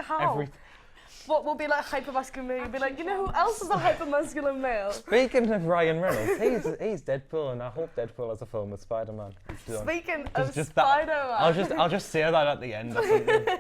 how? What will be like hyper-masculine male? You'll be like, you know who else is a hyper-masculine male? Speaking of Ryan Reynolds, he's Deadpool, and I hope Deadpool has a film with Spider-Man. Speaking of Spider-Man. I'll just say that at the end or something.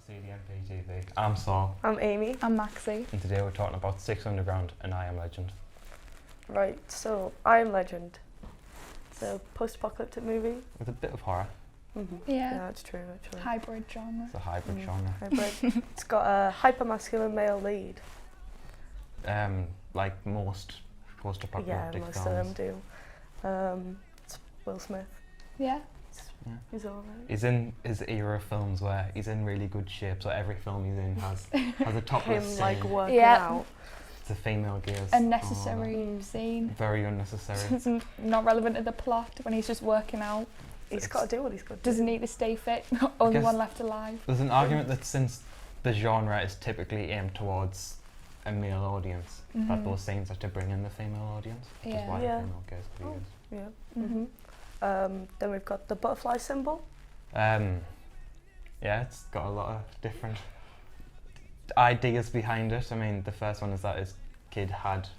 CDMPTV. I'm Saul. I'm Amy. I'm Maxie. And today we're talking about Six Underground and I Am Legend. Right, so I Am Legend. It's a post-apocalyptic movie. With a bit of horror. Mm-hmm. Yeah, that's true actually. hybrid genre. It's a hybrid genre. Hybrid. It's got a hyper-masculine male lead. Like most post-apocalyptic most films. of them do. It's Will Smith. Yeah. Yeah. He's alright. He's in his era of films where he's in really good shape, so every film he's in has a topless Him scene. like working out. It's a female gaze. Unnecessary scene. Very unnecessary. It's not relevant to the plot when he's just working out. He's got to do what he's got to do. Doesn't need to stay fit. Only one left alive. There's an argument that since the genre is typically aimed towards a male audience, that those scenes are to bring in the female audience, which is why the female gaze could be used. Yeah. Mm-hmm. Then we've got the butterfly symbol. Yeah, it's got a lot of different ideas behind it. I mean, the first one is that his kid had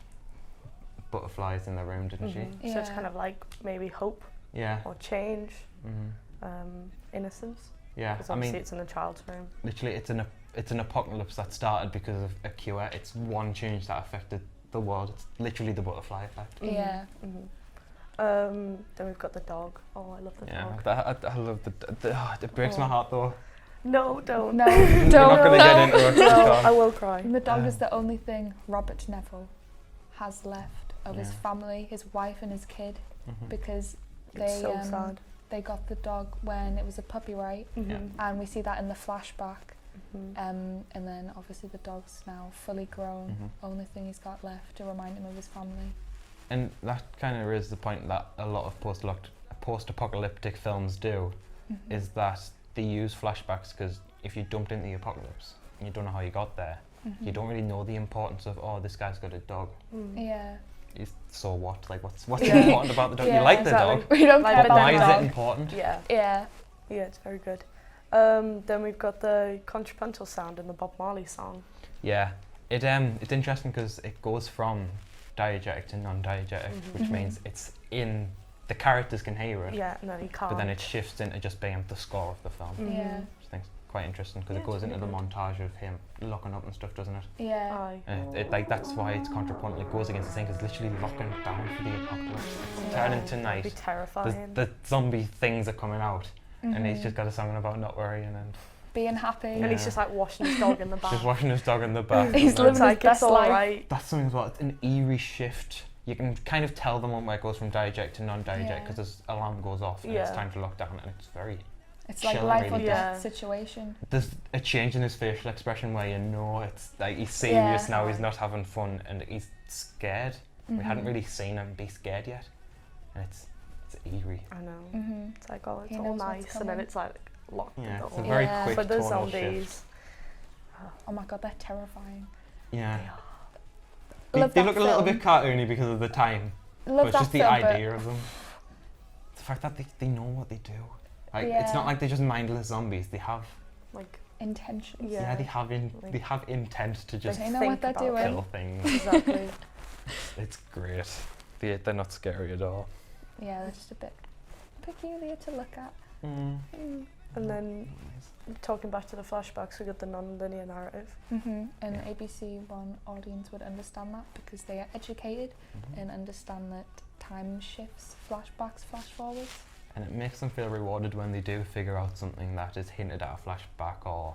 butterflies in the room, didn't she? Yeah. So it's kind of like maybe hope. Yeah. Or change. Innocence. Yeah. Because obviously it's in a child's room. Literally, it's an apocalypse that started because of a cure. It's one change that affected the world. It's literally the butterfly effect. Yeah. Then we've got the dog. Oh, I love the dog. I love it breaks my heart though. No, don't. No, We're not going to get into it. No, I will cry. And the dog is the only thing Robert Neville has left of his family, his wife and his kid, because It's so sad. They got the dog when it was a puppy, right? And we see that in the flashback. And then obviously the dog's now fully grown. Only thing he's got left to remind him of his family. And that kind of raises the point that a lot of post-apocalyptic films do, is that they use flashbacks because if you jumped into the apocalypse and you don't know how you got there, you don't really know the importance of, oh, this guy's got a dog. Yeah. So what? Like, what's important about the dog? You like the dog, we don't like care but about why the is dog. it important? Yeah. Yeah, it's very good. Then we've got the contrapuntal sound in the Bob Marley song. Yeah, it's interesting because it goes from diegetic to non-diegetic, which means it's in the characters can hear it. Yeah, no, you can't. But then it shifts into just being the score of the film. Yeah. Which I think is quite interesting because it goes into the montage of him looking up and stuff, doesn't it? Yeah. It like that's why it's contrapuntal. It goes against the thing because it's literally locking down for the apocalypse. It's turning to night. It'd be terrifying. The zombie things are coming out, and he's just got a song about not worrying and being happy. And he's just like washing his dog in the bath. just washing his dog in the bath. He's living his like, best it's life. alright. That's something as well. It's an eerie shift. You can kind of tell the moment where it goes from diegetic to non-diegetic because this alarm goes off and it's time to lock down, and it's very. It's like chilling, life or really. death situation. There's a change in his facial expression where you know it's like he's serious now. He's not having fun and he's scared. We hadn't really seen him be scared yet, and it's eerie. I know. It's like, oh, it's He all knows what's nice, and then it's like locked. Yeah, it's a door. very quick For the tonal zombies. shift. Oh my god, they're terrifying. Yeah. They Love that look a little film. bit cartoony because of the time, Love but it's that just the film, idea of them. The fact that they know what they do. Like, it's not Yeah. like they're just mindless zombies. They have, Like, but intentions. Yeah. they have intent to just They know think what they're about doing. kill things. exactly. It's great. They're not scary at all. Yeah, they're just a bit peculiar to look at. And then talking back to the flashbacks, we got the non-linear narrative. And Yeah. ABC One audience would understand that because they are educated and understand that time shifts, flashbacks, flash forwards. And it makes them feel rewarded when they do figure out something that is hinted at a flashback, or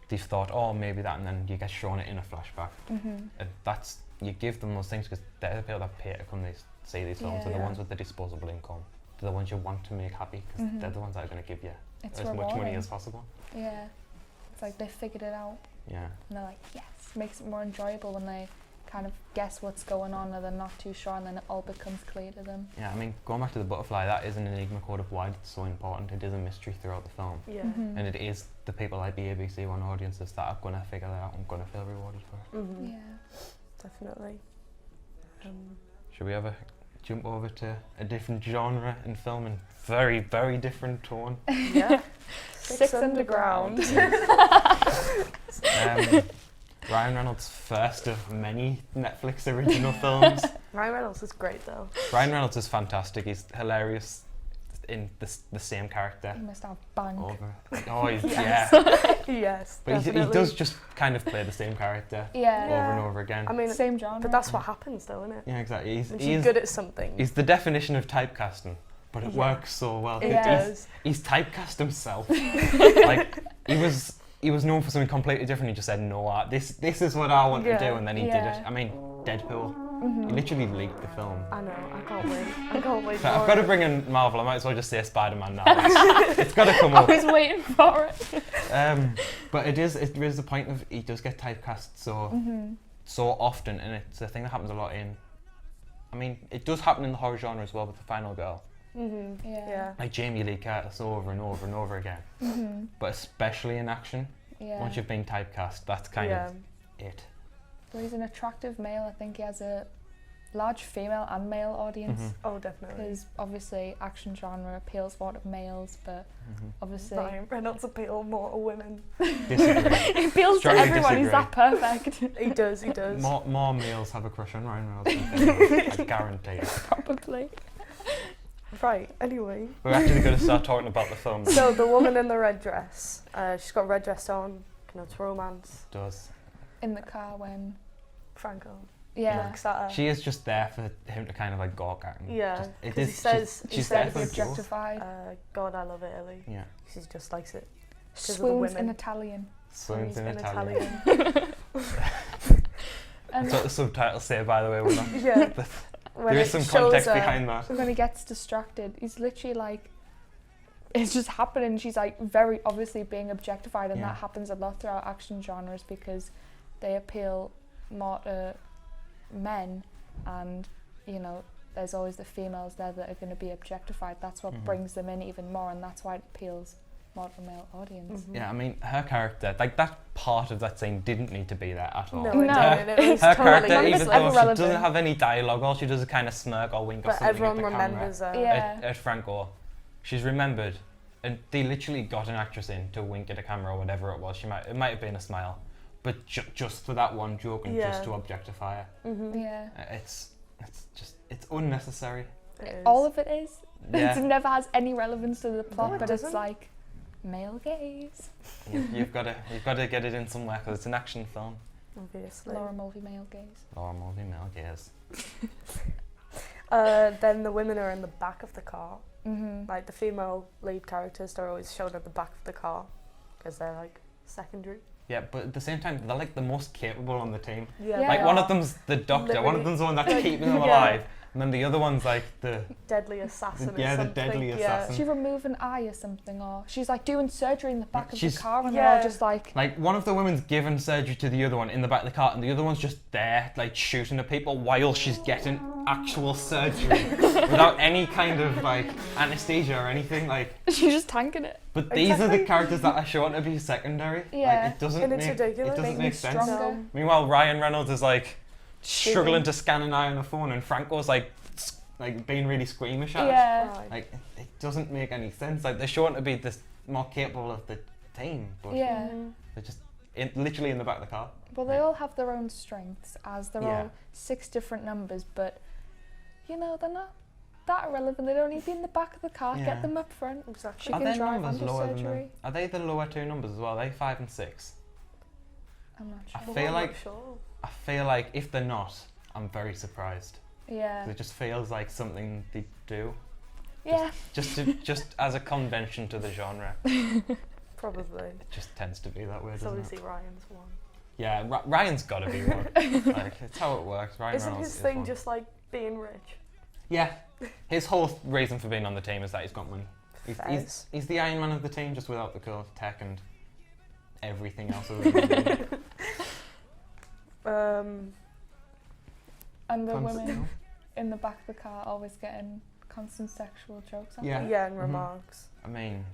they've thought, oh, maybe that, and then you get shown it in a flashback. And that's, you give them those things because they're the people that pay to come see these films. They're the Yeah. ones with the disposable income. They're the ones you want to make happy because they're the ones that are going to give you It's as much money rewarding. as possible. Yeah, it's like they figured it out Yeah. and they're like, yes. Makes it more enjoyable when they kind of guess what's going on and they're not too sure and then it all becomes clear to them. Yeah, I mean, going back to the butterfly, that is an enigma code of why it's so important. It is a mystery throughout the film. Yeah. And it is the people like the ABC One audiences that are going to figure that out and going to feel rewarded for it. Yeah. Definitely. Should we ever jump over to a different genre in film and very, very different tone? Yeah. Six Underground. Ryan Reynolds' first of many Netflix original films. Ryan Reynolds is great though. Ryan Reynolds is fantastic. He's hilarious in the same character You must have bank. over. Oh, he's, Yes. yeah. Yes, But he definitely. does just kind of play the same character Yeah. over and over again. I mean, Same genre. but that's what happens though, isn't it? Yeah, exactly. When she's good at something. He's the definition of typecasting, but it Yeah. works so well. It Yeah. does. He's typecast himself. Like he was known for something completely different. He just said, "No, this is what I want to Yeah. do," and then he did Yeah. it. I mean, Deadpool. He literally leaked the film. I know. I can't wait. I can't wait. So I've for got to it. bring in Marvel. I might as well just say Spider-Man now. It's got to come I up. was waiting for it. But it is the point of he does get typecast so often, and it's a thing that happens a lot in. I mean, it does happen in the horror genre as well with The Final Girl. Yeah. Like Jamie Lee Curtis over and over and over again. But especially in action, Yeah. once you've been typecast, that's kind of it. But he's an attractive male. I think he has a large female and male audience. Oh, definitely. Because obviously action genre appeals more to males, but obviously Ryan Reynolds appeal more to women. Disagree. it appeals Strongly to everyone. He's that perfect. He does. He does. More males have a crush on Ryan Reynolds than females, I guarantee it. Probably. Right. Anyway. We're actually going to start talking about the film. So the woman in the red dress. She's got a red dress on. It's romance. Does. In the car when Franco yeah. looks at her. She is just there for him to kind of like gawk at him. Yeah, Just, it 'cause is, he says she's there there to for be a joke. objectified. God, I love Italy. Yeah. She just likes it. of the Swoons in women. Italian. Swims in in Italian. And That's what the subtitles say, by the way. We're not. Yeah. When There it is some shows context her- behind that. when he gets distracted, he's literally like, it's just happening. She's like very obviously being objectified, and Yeah. that happens a lot throughout action genres because they appeal more to men, and you know, there's always the females there that are going to be objectified. That's what brings them in even more, and that's why it appeals more to a male audience. Yeah, I mean, her character, like that part of that scene didn't need to be there at all. No, it No. didn't. It was Her totally character, even useless. though she irrelevant. doesn't have any dialogue, all she does is kind of smirk or wink or But something everyone at the camera. remembers her. Yeah. At Franco. She's remembered. And they literally got an actress in to wink at a camera or whatever it was. It might have been a smile. But just for that one joke and just to objectify her. Yeah. It's unnecessary. It is. All of it is. Yeah. It never has any relevance to the plot, No, it but it's doesn't. like male gaze. You've got to get it in somewhere because it's an action film. Obviously. Laura Mulvey male gaze. Normal female gaze. Then the women are in the back of the car. Like the female lead characters, they're always shown at the back of the car because they're like secondary. Yeah, but at the same time, they're like the most capable on the team. Yeah. Yeah. Like they one are. of them's the doctor, one of Literally. them's the one that's Like, keeping them yeah. alive, and then the other one's like the deadly assassin. or Yeah, the something. deadly Yeah. assassin. She remove an eye or something, or she's like doing surgery in the back of the She's- car, and they're all Yeah. just like, like one of the women's giving surgery to the other one in the back of the car, and the other one's just there like shooting at people while she's getting actual surgery without any kind of like anesthesia or anything. Like, she's just tanking it. but these are the Exactly. characters that are shown to be secondary. Yeah. Like, it doesn't And it's make ridiculous. it doesn't Making make it sense. stronger. No. Meanwhile, Ryan Reynolds is like struggling to scan an eye on the phone, and Franco's like being really squeamish at it. Yeah. Right. Like, it doesn't make any sense. Like, they're shown to be this more capable of the team, but Yeah. they're just literally in the back of the car. Well, they all have their own strengths, as they're Yeah. all 6 different numbers, but, you know, they're not that irrelevant. They don't need to be in the back of the car. Yeah. Get them up front. Exactly. She Are can their drive numbers under lower than them? surgery. Are they the lower 2 numbers as well? Are they 5 and 6? I'm not I sure. Well, feel I'm like- not sure. I feel like if they're not, I'm very surprised. Yeah. 'Cause it just feels like something they do. Yeah. Just as a convention to the genre. Probably. It just tends to be that way, It's doesn't obviously it? Ryan's one. Yeah, Ryan's got to be one. Like, it's how it works. Ryan Isn't Reynolds his is thing one. just like being rich? Yeah. His whole reason for being on the team is that he's got money. Fez. He's the Iron Man of the team, just without the cool tech and everything else. Other than And the Constant- women in the back of the car always getting constant sexual jokes. aren't Yeah. they? Yeah, and Mhm. remarks. I mean,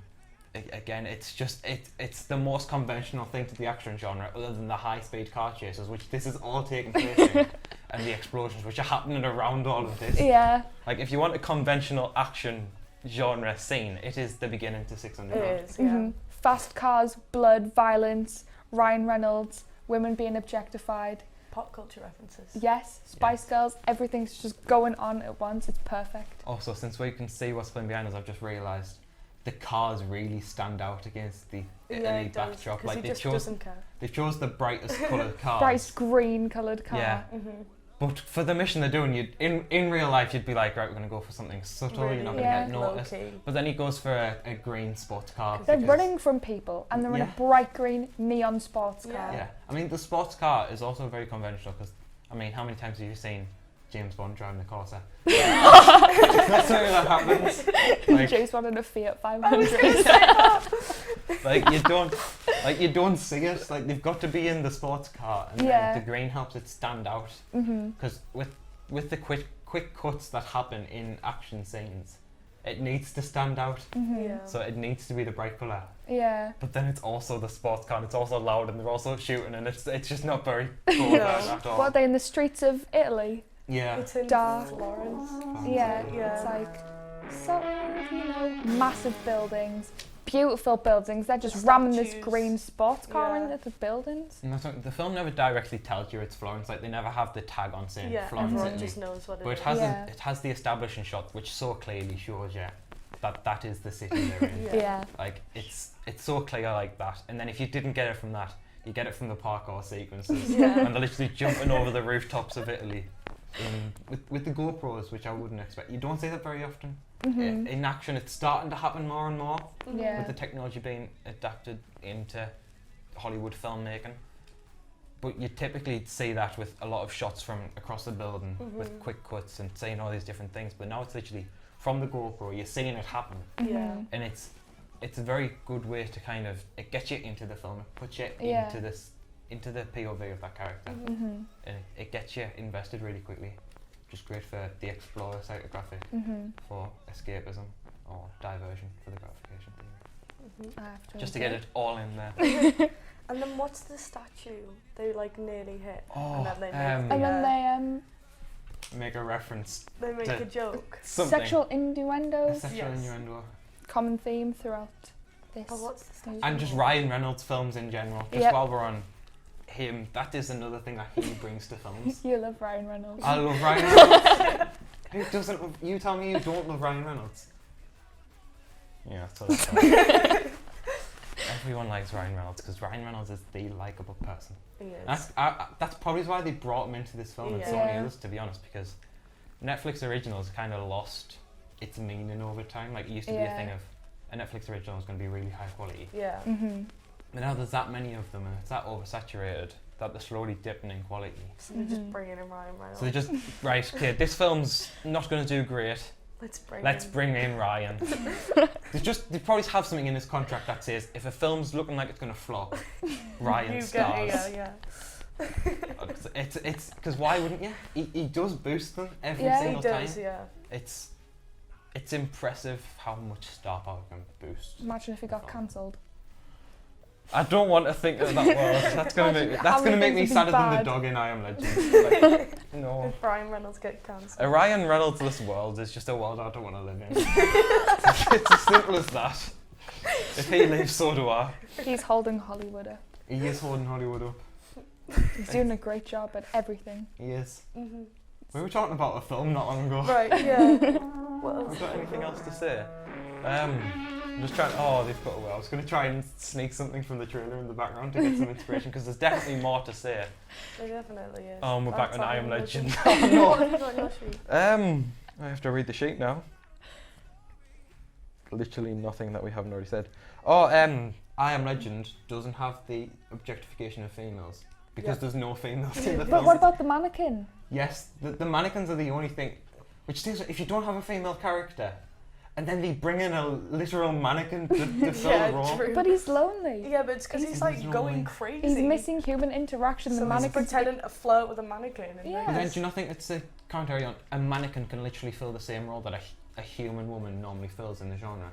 again, it's just it's the most conventional thing to the action genre, other than the high-speed car chases, which this is all taking place in, and the explosions, which are happening around all of this. Yeah. Like, if you want a conventional action genre scene, it is the beginning to 600. It is, yeah. Mhm. Fast cars, blood, violence, Ryan Reynolds, women being objectified. Pop culture references. Yes, Spice Girls, everything's just going on at once. It's perfect. Also, since we can see what's playing behind us, I've just realised the cars really stand out against the Italy it does, backdrop. 'cause Like, he they just chose doesn't care. the brightest coloured cars. Bright green coloured car. Yeah. Mm-hmm. But for the mission they're doing, in real life you'd be like, right, we're going to go for something subtle, you're not going to Yeah. get noticed. Low-key. But then he goes for a green sports car. They're because- running from people and they're in Yeah. a bright green neon sports car. Yeah. Yeah, I mean, the sports car is also very conventional because, I mean, how many times have you seen James Bond driving a Corsa? That's something that happens. Like, James Bond in a Fiat 500. like you don't see it. Like, they've got to be in the sports car, and Yeah. then the green helps it stand out. Mhm. Because with the quick cuts that happen in action scenes, it needs to stand out. Mhm. Yeah. So it needs to be the bright colour. Yeah. But then it's also the sports car, and it's also loud, and they're also shooting, and it's just not very cool No. at all. What are they in the streets of Italy? Yeah. It's in Dark. Florence. Yeah. Yeah. It's like sort of, you know, massive buildings, beautiful buildings. They're just ramming this Statues. green sports car Yeah. into the buildings. And that's what, the film never directly tells you it's Florence. Like, they never have the tag on saying Yeah, Florence, everyone Italy. just knows what it But is. it has Yeah. it has the establishing shot, which so clearly shows you that that is the city they're in. Yeah. Yeah. Like, it's so clear like that. And then if you didn't get it from that, you get it from the parkour sequences. Yeah. And they're literally jumping over the rooftops of Italy with the GoPros, which I wouldn't expect. You don't see that very often. Mhm. In action, it's starting to happen more and more Yeah. with the technology being adapted into Hollywood filmmaking. But you typically see that with a lot of shots from across the building with Mhm. quick cuts and saying all these different things. But now it's literally from the GoPro, you're seeing it happen. Yeah. Mhm. And it's a very good way to kind of, it gets you into the film, it puts you Yeah. into the POV of that character, Mhm. and it gets you invested really quickly. Just great for the Explorer psychographic, Mhm. for escapism or diversion for the gratification theory. Mhm. I have to Just to get agree. it all in there. And then what's the statue? They like nearly hit. Oh, and then they make, And then make a reference, they make to- a joke. something. sexual A innuendos, sexual Yes. innuendo. common theme throughout this. But what's the statue? And just Ryan Reynolds films in general. Just Yep. while we're on him, that is another thing that he brings to films. You love Ryan Reynolds. I love Ryan Reynolds. Who doesn't love, you tell me you don't love Ryan Reynolds. Yeah, that's what I thought. Everyone likes Ryan Reynolds because Ryan Reynolds is the likeable person. He is. That's probably why they brought him into this film and so many Yeah. others, to be honest, because Netflix originals kind of lost its meaning over time. Like, it used to be a Yeah. thing of a Netflix original is going to be really high quality. Yeah. Mhm. But now there's that many of them and it's that oversaturated that they're slowly dipping in quality. So they're just Mhm. bringing in Ryan Reynolds. So they just, right, okay, this film's not going to do great. Let's Let's bring in Ryan. They probably have something in his contract that says if a film's looking like it's going to flop, Ryan you stars. Yeah. It's because why wouldn't you? He does boost them every Yeah. He single does. time. Yeah. It's impressive how much star power can boost. Imagine if he got cancelled. I don't want to think of that world. That's gonna make me Everything's sadder than the bad. dog in I Am Legend. Like, no. If Ryan Reynolds get cancelled. A Ryan Reynolds-less world is just a world I don't want to live in. It's as simple as that. If he leaves, so do I. He's holding Hollywood up. He is holding Hollywood up. He's doing a great job at everything. He is. Mm-hmm. We were talking about a film not long ago. Right, yeah. What Have else? you got anything else to say? I'm just trying. Oh, they've cut away. I was going to try and sneak something from the trailer in the background to get some inspiration because there's definitely more to say. There definitely is. Oh, and we're back That's on I all Am I'm Legend. looking- Oh no. What have you got on your sheet? I have to read the sheet now. Literally nothing that we haven't already said. Oh, I Am Legend doesn't have the objectification of females because Yeah. there's no females in the But film. what about the mannequin? Yes, the mannequins are the only thing. Which says if you don't have a female character, and then they bring in a literal mannequin to fill Yeah, the role. true. But he's lonely. Yeah, but it's because he's like He's going lonely. crazy. He's missing human interaction. So The he's mannequin. pretending to flirt with a mannequin. And Yeah. But then do you not think it's a commentary on a mannequin can literally fill the same role that a human woman normally fills in the genre?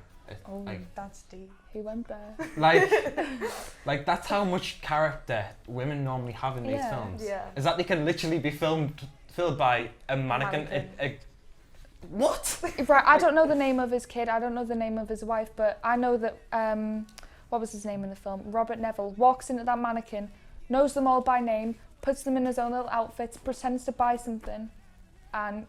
Oh, That's deep. he went there. Like that's how much character women normally have in these Yeah. films. Yeah. Is that they can literally be filled by a mannequin. What? Right, I don't know the name of his kid. I don't know the name of his wife, but I know that what was his name in the film? Robert Neville walks into that mannequin, knows them all by name, puts them in his own little outfits, pretends to buy something, and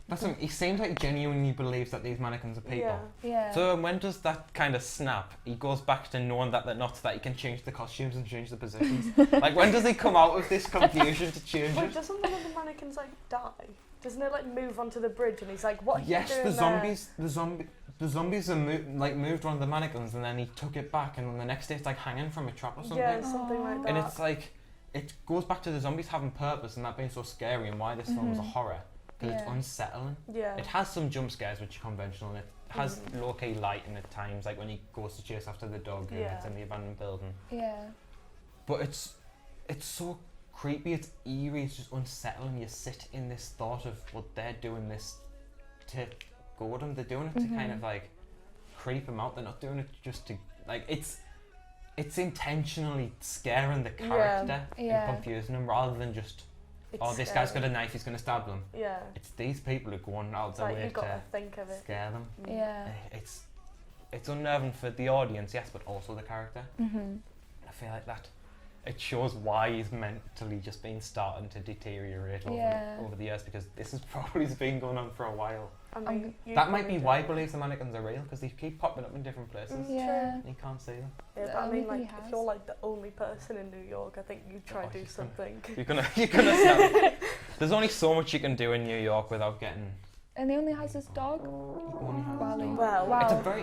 That's what, he seems like genuinely believes that these mannequins are people. Yeah. yeah. So when does that kind of snap? He goes back to knowing that they're not, so that he can change the costumes and change the positions. Like when does he come out of this confusion to change Wait, it? doesn't one of the mannequins like die? Doesn't it like move onto the bridge and he's like, what are Yes, you the doing zombies, the zombies are moved one of the mannequins, and then he took it back, and then the next day it's like hanging from a trap or there? something. Yeah, something like that. And it's like, it goes back to the zombies having purpose and that being so scary, and why this film is a horror. Because it's Yeah. unsettling. yeah. It has some jump scares which are conventional, and it has low-key lighting at times, like when he goes to chase after the dog and Yeah. it's in the abandoned building. yeah. But it's so creepy, it's eerie, it's just unsettling. You sit in this thought of, well, they're doing this to goad him, they're doing it to kind of like creep him out, they're not doing it just to, like, it's intentionally scaring the character Yeah. and confusing him rather than just, It's oh, this guy's got scary. a knife, he's going to stab them. Yeah. It's these people who are going out It's their like way you've got to to think of it. scare them. Yeah. It's unnerving for the audience, yes, but also the character. Mhm. I feel like that it shows why he's mentally just been starting to deteriorate Yeah. over the years, because this has probably been going on for a while. I mean, you That might be probably why he do. believes the mannequins are real, because they keep popping up in different places. Yeah. And you can't see them. Yeah, The but I only mean, thing like, he if has. you're like the only person in New York, I think you try Oh, to do he's gonna- something. You're gonna snap. There's only so much you can do in New York without getting. And he only has his dog. Only has Wally. Well, Wow. It's a very.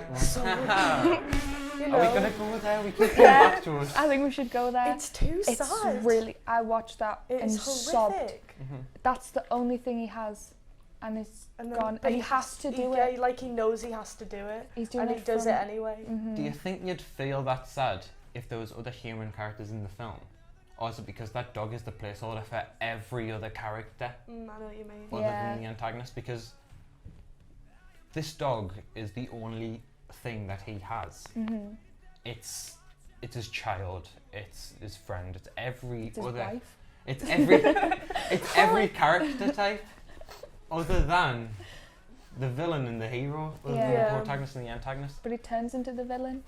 You Are know, we gonna go there? We keep going Yeah. back to it. I think we should go there. it's too It's sad. really. I watched that and It's sobbed. horrific. That's the only thing he has, and it's And then, gone. but And he has to do yeah, it. like he knows he has to do it, He's doing and it he does from- it anyway. Mhm. Do you think you'd feel that sad if there was other human characters in the film? Or is it because that dog is the placeholder for every other character I know what you mean. other Yeah. than the antagonist? Because this dog is the only thing that he has. Mhm. It's his child, it's his friend, it's every It's his other wife. it's every character type other than the villain and the hero, other than Yeah. the protagonist and the antagonist. But he turns into the villain.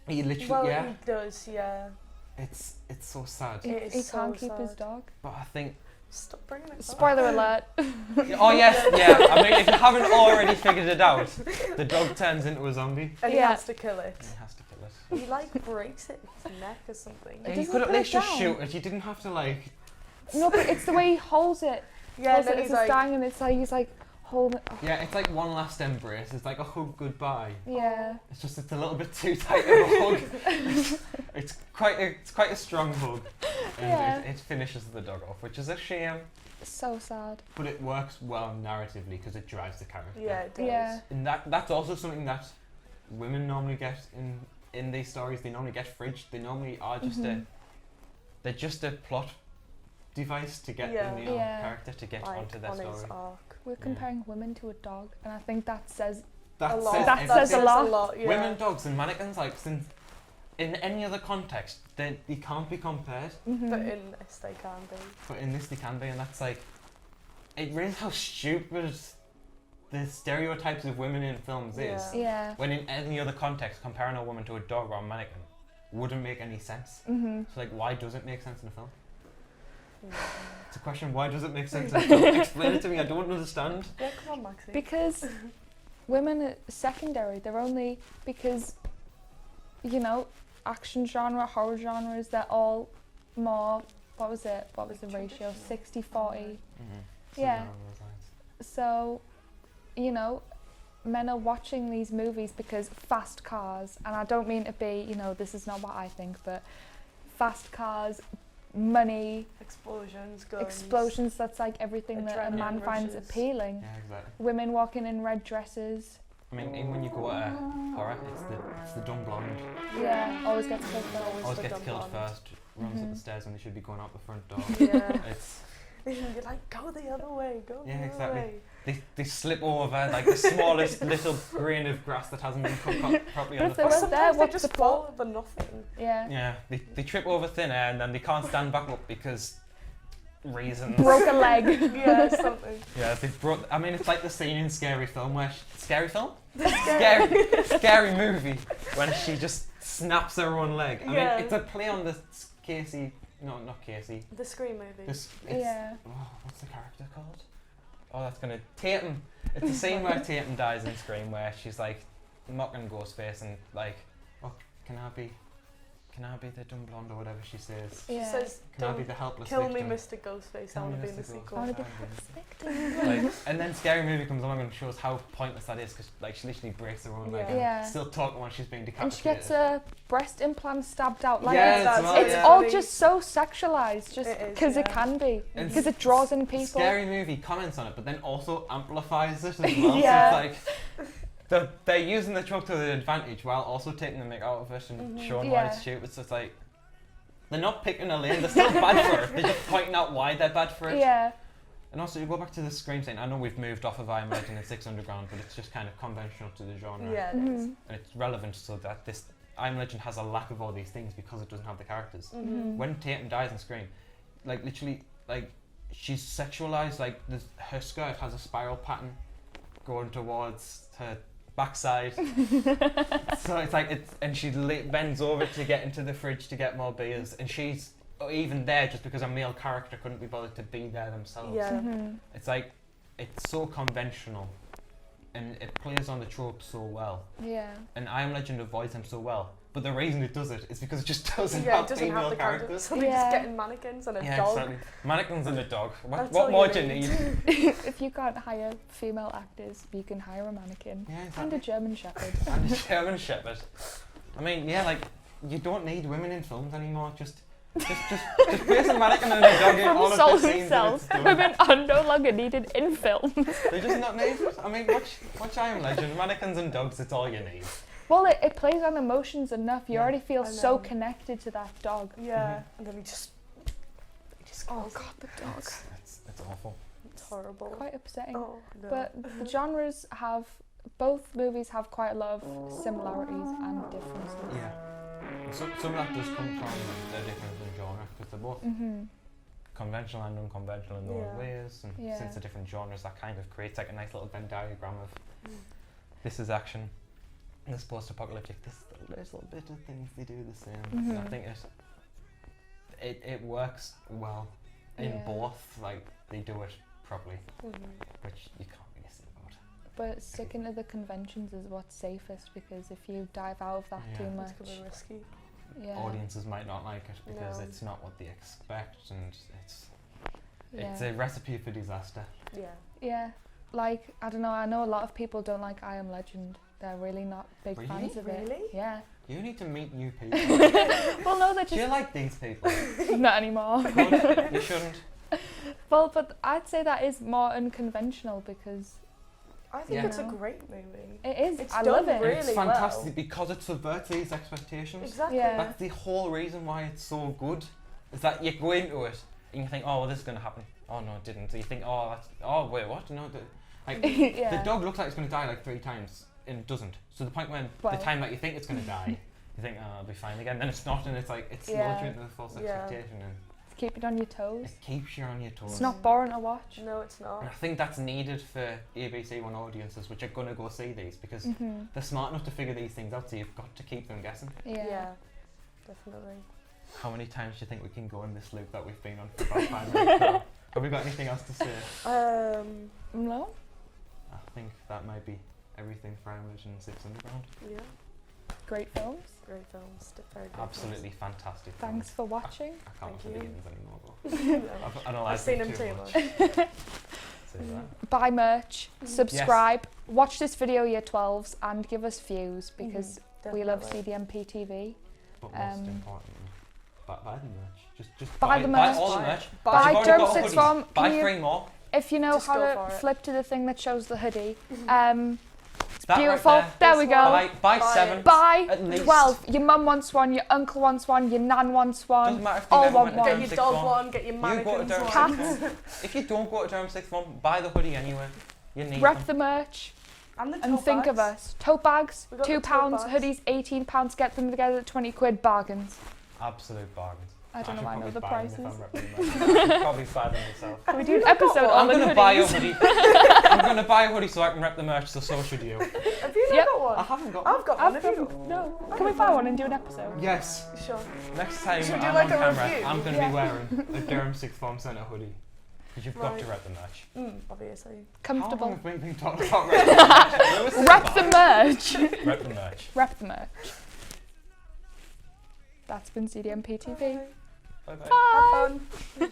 He literally Well, yeah. he does, yeah. It's so sad. He, It is he so can't keep his sad. dog. But I think Stop bringing it up. Spoiler alert. oh yes, yeah. I mean, if you haven't already figured it out, the dog turns into a zombie. And he Yeah. has to kill it. And he has to kill it. He like breaks it in his neck or something. It You doesn't could at put it least just down. shoot it. You didn't have to like. No, but it's the way he holds it. Yeah, Holds and then it he's as it's like, dying, and it's like he's like holding it. Oh, Yeah, it's like one last embrace. It's like a hug goodbye. yeah. It's just it's a little bit too tight of a hug. it's quite a strong hug, and Yeah. it finishes the dog off, which is a shame. So sad. But it works well narratively because it drives the character. yeah, it does. Yeah. And that's also something that women normally get in these stories. They normally get fridged. They normally are just they're just a plot device to get Yeah. the male Yeah. character to get Like onto their on his story. arc. We're comparing women to a dog, and I think that says That A lot. says That everything. says a lot. Yeah. Women, dogs, and mannequins. Like since in any other context, they can't be compared. But in this they can be. But in this they can be, and that's like, it raises how stupid the stereotypes of women in films is. Yeah. When in any other context, comparing a woman to a dog or a mannequin wouldn't make any sense. So like, why does it make sense in a film? It's a question, why does it make sense in a film? Explain it to me, I don't understand. Yeah, come on, Maxie. Because women are secondary. They're only because, you know, action genre, horror genres, they're all more, what was the ratio? 60-40. Yeah. So, you know, men are watching these movies because fast cars, and I don't mean to be, you know, this is not what I think, but fast cars, money, explosions, that's like everything that a man finds appealing. Yeah, exactly. Women walking in red dresses. I mean, even when you go to horror, it's the dumb blonde. Yeah, always gets killed first. Always gets killed first, runs up the stairs when they should be going out the front door. Yeah. It's You're like, go the other way, go the other way. They slip over like the smallest little grain of grass that hasn't been cut properly on the But if floor. they weren't there, what's just the point? fall over nothing. Yeah. Yeah, they trip over thin air and then they can't stand back up because reasons. Broke a leg. Yeah, something. Yeah, they broke. I mean, it's like the scene in Scary Film where Scary Film? Scary movie when she just snaps her own leg. I mean, it's a play on the Casey. No, not Casey. The Scream movie. Yeah. Oh, what's the character called? Oh, that's gonna Tatum. It's the scene where Tatum dies in Scream, where she's like mocking Ghostface and like, oh, can I be the dumb blonde or whatever she says? Yeah. She says, Can I be the helpless kill victim? me, Mr. Ghostface. I want to be in the sequel. I want to be Like, and then Scary Movie comes along and shows how pointless that is because like she literally breaks her own leg. Yeah. And still talking while she's being decapitated. And she gets a breast implant stabbed out. Like Yeah, it's all just so sexualized, just It is, because it can be, And because it draws in people. Scary Movie comments on it, but then also amplifies it as well. Yeah. So it's like they're using the trope to their advantage while also taking the mick out of it and showing why it's stupid. So it's like they're not picking a lane. They're still bad for it. They're just pointing out why they're bad for it. Yeah. And also, you go back to the Scream scene. I know we've moved off of I Am Legend and Six Underground, but it's just kind of conventional to the genre. Yeah, it is. And it's relevant so that this I Am Legend has a lack of all these things because it doesn't have the characters. When Tatum dies in Scream, like literally, like she's sexualized. Like her skirt has a spiral pattern going towards her backside. So it's like and she bends over to get into the fridge to get more beers, and she's even there just because a male character couldn't be bothered to be there themselves. Yeah. It's like it's so conventional and it plays on the trope so well. Yeah. And I Am Legend avoids them so well. But the reason it does it is because it just doesn't Yeah, have it doesn't female have the characters. So they're just getting mannequins and a dog. Exactly. Mannequins and a dog. That's What all more you do you need. need? If you can't hire female actors, you can hire a mannequin Yeah, and exactly. a German Shepherd. And a German Shepherd. I mean, yeah, like you don't need women in films anymore. Just place a mannequin and a dog in all of the scenes. and it's done. Women are no longer needed in film. They're just not needed. I mean, watch I Am Legend. Mannequins and dogs. It's all you need. Well, it plays on emotions enough. You already feel I so know. connected to that dog. Yeah. And then he just Oh kills god, the dog. It's awful. It's horrible. Quite upsetting. Oh, no. But the genres have, both movies have quite a lot of similarities and differences. Yeah. Some of that does come from the difference in genre because they're both conventional and unconventional in their own ways, and since they're different genres, that kind of creates like a nice little Venn diagram of this is action, this post-apocalyptic, this is the little bit of things they do the same. And I think it works well in both. Like they do it properly, which you can't really say about. But sticking to the conventions is what's safest, because if you dive out of that too much, It's gonna be risky. Audiences might not like it because it's not what they expect, and it's a recipe for disaster. Yeah. Yeah. Like, I don't know, I know a lot of people don't like I Am Legend. They're really not big fans of it. Really? Yeah. You need to meet new people. Well, no, they're Do you just like these people? not anymore. Good. You shouldn't. Well, but I'd say that is more unconventional because I think Yeah. it's a great movie. it is. It's I done love it. really It's fantastic well. because it subverts these expectations. Exactly. Yeah. That's the whole reason why it's so good. Is that you go into it and you think, oh, well, this is going to happen. Oh no, it didn't. So you think, oh wait, what? No, like Yeah. the dog looks like it's going to die like 3 times and it doesn't. So the point when Well. the time that you think it's going to die, you think, oh, I'll be fine again. Then it's not, and it's like, it's Yeah. lulled you into the false expectation, and Keep it on your toes. it keeps you on your toes. It's not boring to watch. No, it's not. And I think that's needed for ABC One audiences, which are going to go see these, because Mm-hmm. they're smart enough to figure these things out, so you've got to keep them guessing. Yeah. Definitely. How many times do you think we can go in this loop that we've been on for about 5 minutes now? Have we got anything else to say? No? I think that might be everything for Emerging Six Underground. Yeah. Great films. Great films. Very great Absolutely fantastic. Thanks for watching. I can't Thank watch the you. begins anymore, but films. I've I've analysed seen them them too much. Say that. Buy merch, subscribe, watch this video year 12s and give us views because we love CDMPTV. But most importantly, buy the merch. Just Buy the Buy merch. all the merch. Buy You've already Durham got Sixth hoodies. Form. Buy Can you- 3 more. If you know Just how go to for it. flip to the thing that shows the hoodie, It's that beautiful. Right there we This go. one. Buy Buy 7. it. Buy At least. 12. Your mum wants one, your uncle wants one, your nan wants Doesn't one. matter if you all never want went to one. Get Durham your Sixth dog Form. one, get your You go to mannequins Durham one. Cats. If you don't go to Durham Sixth Form, buy the hoodie anyway. You need Rep them. the merch And the and tote think of bags. us. Tote bags, We got the £2, tote bags. hoodies, £18. Get them together at 20 quid, bargains. Absolute bargains. I don't know should why I know probably the buy them if prices. I'm repping them. I should probably buy them myself. Can we do an episode one. on I'm the gonna buy a hoodies? hoodie. I'm gonna buy a hoodie so I can rep the merch. So should you. Have you not Yep. got I one? haven't got one. I've got one. I've Have you got, got no. Can we buy one and do an episode? Yes. Sure. Next time Should we I'm do like on a camera, review? I'm gonna Yeah. be wearing a Durham Sixth Form Centre hoodie. Because you've got Right. to rep the merch. Obviously. How long Comfortable. have we been talking about rep the merch? Where was this Rep about? the merch. Rep the merch. Rep the merch. That's been CDMPTV. Bye bye. Bye. Have fun.